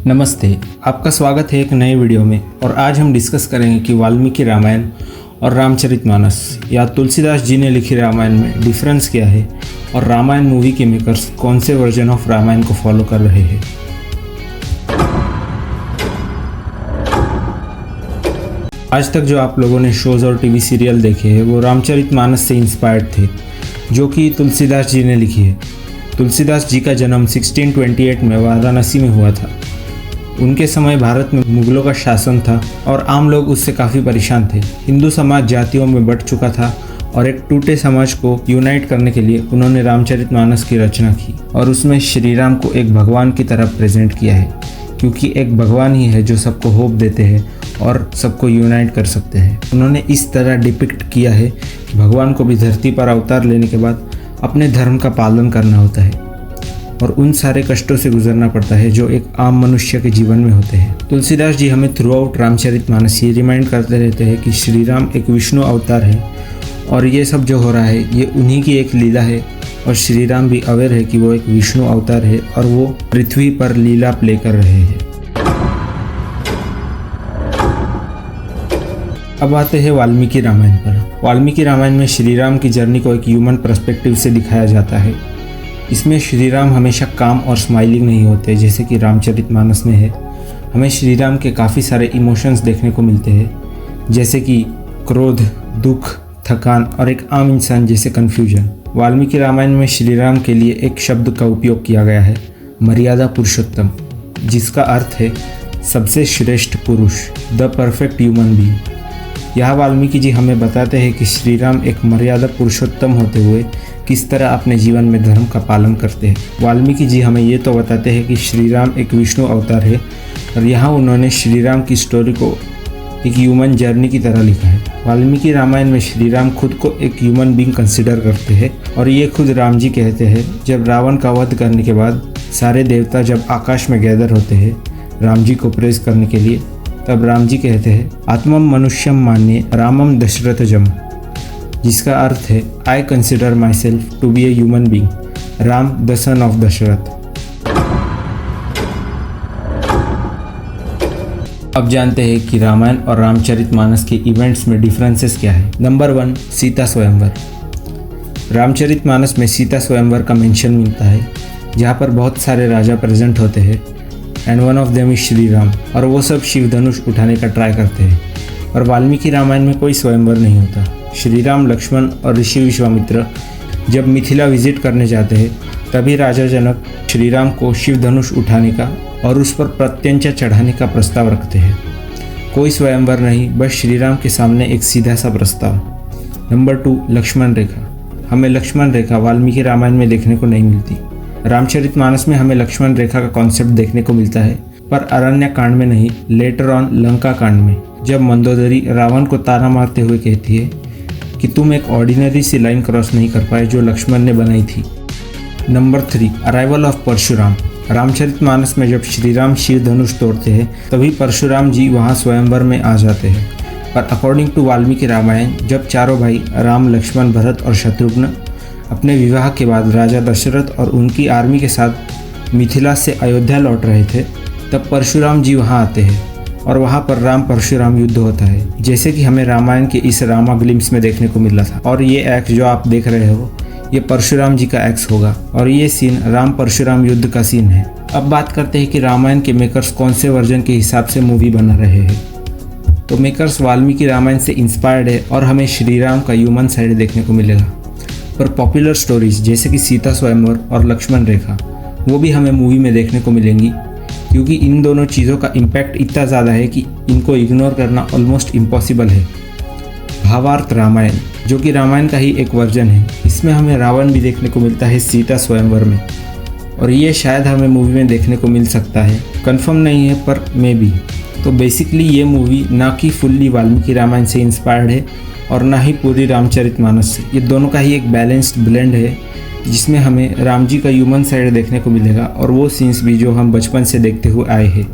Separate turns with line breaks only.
नमस्ते, आपका स्वागत है एक नए वीडियो में। और आज हम डिस्कस करेंगे कि वाल्मीकि रामायण और रामचरितमानस या तुलसीदास जी ने लिखी रामायण में डिफरेंस क्या है और रामायण मूवी के मेकर्स कौन से वर्जन ऑफ रामायण को फॉलो कर रहे हैं। आज तक जो आप लोगों ने शोज़ और टीवी सीरियल देखे हैं वो रामचरितमानस से इंस्पायर्ड थे, जो कि तुलसीदास जी ने लिखी है। तुलसीदास जी का जन्म 1628 में वाराणसी में हुआ था। उनके समय भारत में मुगलों का शासन था और आम लोग उससे काफ़ी परेशान थे। हिंदू समाज जातियों में बंट चुका था और एक टूटे समाज को यूनाइट करने के लिए उन्होंने रामचरितमानस की रचना की और उसमें श्री राम को एक भगवान की तरह प्रेजेंट किया है, क्योंकि एक भगवान ही है जो सबको होप देते हैं और सबको यूनाइट कर सकते हैं। उन्होंने इस तरह डिपिक्ट किया है कि भगवान को भी धरती पर अवतार लेने के बाद अपने धर्म का पालन करना होता है और उन सारे कष्टों से गुजरना पड़ता है जो एक आम मनुष्य के जीवन में होते हैं। तुलसीदास जी हमें थ्रू आउट रामचरितमानस ये रिमाइंड करते रहते हैं कि श्री राम एक विष्णु अवतार है और ये सब जो हो रहा है ये उन्हीं की एक लीला है और श्री राम भी अवेयर है कि वो एक विष्णु अवतार है और वो पृथ्वी पर लीला प्ले कर रहे हैं। अब आते हैं वाल्मीकि रामायण पर। वाल्मीकि रामायण में श्री राम की जर्नी को एक ह्यूमन पर्सपेक्टिव से दिखाया जाता है। इसमें श्री राम हमेशा काम और स्माइलिंग नहीं होते जैसे कि रामचरितमानस में है। हमें श्री राम के काफ़ी सारे इमोशंस देखने को मिलते हैं, जैसे कि क्रोध, दुख, थकान और एक आम इंसान जैसे कन्फ्यूजन। वाल्मीकि रामायण में श्री राम के लिए एक शब्द का उपयोग किया गया है, मर्यादा पुरुषोत्तम, जिसका अर्थ है सबसे श्रेष्ठ पुरुष, द परफेक्ट ह्यूमन बीइंग। यह वाल्मीकि जी हमें बताते हैं कि श्री राम एक मर्यादा पुरुषोत्तम होते हुए किस तरह अपने जीवन में धर्म का पालन करते हैं। वाल्मीकि जी हमें ये तो बताते हैं कि श्री राम एक विष्णु अवतार है और यहाँ उन्होंने श्री राम की स्टोरी को एक ह्यूमन जर्नी की तरह लिखा है। वाल्मीकि रामायण में श्री राम खुद को एक ह्यूमन बीइंग कंसिडर करते हैं और ये खुद राम जी कहते हैं। जब रावण का वध करने के बाद सारे देवता जब आकाश में गैदर होते हैं राम जी को प्रेज करने के लिए, तब राम जी कहते हैं आत्मम मनुष्यम मान्ये रामम दशरथजम, जिसका अर्थ है I consider myself to be a human being, Ram the son of Dasharath. अब जानते हैं कि रामायण और रामचरितमानस के इवेंट्स में डिफरेंसेस क्या है। नंबर 1, सीता स्वयंवर। रामचरितमानस में सीता स्वयंवर का मेंशन मिलता है, जहाँ पर बहुत सारे राजा प्रेजेंट होते हैं and one of them is Shri Ram, और वो सब शिव धनुष उठाने का ट्राई करते हैं। और वाल्मीकि रामायण में कोई स्वयंवर नहीं होता। श्री राम, लक्ष्मण और ऋषि विश्वामित्र जब मिथिला विजिट करने जाते हैं तभी राजा जनक श्री राम को शिव धनुष उठाने का और उस पर प्रत्यंचा चढ़ाने का प्रस्ताव रखते हैं। कोई स्वयंवर नहीं, बस श्री राम के सामने एक सीधा सा प्रस्ताव। नंबर 2, लक्ष्मण रेखा। हमें लक्ष्मण रेखा वाल्मीकि रामायण में देखने को नहीं मिलती। रामचरितमानस में हमें लक्ष्मण रेखा का कॉन्सेप्ट देखने को मिलता है, पर अरण्य कांड में नहीं, लेटर ऑन लंका कांड में, जब मंदोदरी रावण को ताना मारते हुए कहती है कि तुम एक ऑर्डिनरी सी लाइन क्रॉस नहीं कर पाए जो लक्ष्मण ने बनाई थी। Number 3, arrival of Parshuram. Ramcharitmanas में जब श्री राम शिव धनुष तोड़ते हैं तभी परशुराम जी वहाँ स्वयंवर में आ जाते हैं, पर अकॉर्डिंग टू वाल्मीकि रामायण जब चारों भाई राम, लक्ष्मण, भरत और शत्रुघ्न अपने विवाह के बाद राजा दशरथ और उनकी आर्मी के साथ मिथिला से अयोध्या लौट रहे थे, तब परशुराम जी वहाँ आते हैं और वहाँ पर राम परशुराम युद्ध होता है, जैसे कि हमें रामायण के इस रामा ग्लिम्स में देखने को मिला था। और ये एक्स जो आप देख रहे हो ये परशुराम जी का एक्स होगा और ये सीन राम परशुराम युद्ध का सीन है। अब बात करते हैं कि रामायण के मेकर्स कौन से वर्जन के हिसाब से मूवी बना रहे हैं। तो मेकर्स वाल्मीकि रामायण से इंस्पायर्ड है और हमें श्री राम का ह्यूमन साइड देखने को मिलेगा, पर पॉपुलर स्टोरीज जैसे कि सीता स्वयंवर और लक्ष्मण रेखा वो भी हमें मूवी में देखने को मिलेंगी, क्योंकि इन दोनों चीज़ों का इम्पैक्ट इतना ज़्यादा है कि इनको इग्नोर करना ऑलमोस्ट इम्पॉसिबल है। भावार्थ रामायण, जो कि रामायण का ही एक वर्जन है, इसमें हमें रावण भी देखने को मिलता है सीता स्वयंवर में, और ये शायद हमें मूवी में देखने को मिल सकता है, कंफर्म नहीं है पर मे बी। तो बेसिकली ये मूवी ना कि फुल्ली वाल्मीकि रामायण से इंस्पायर्ड है और ना ही पूरी रामचरितमानस से। ये दोनों का ही एक बैलेंस्ड ब्लेंड है जिसमें हमें राम जी का ह्यूमन साइड देखने को मिलेगा और वो सीन्स भी जो हम बचपन से देखते हुए आए हैं।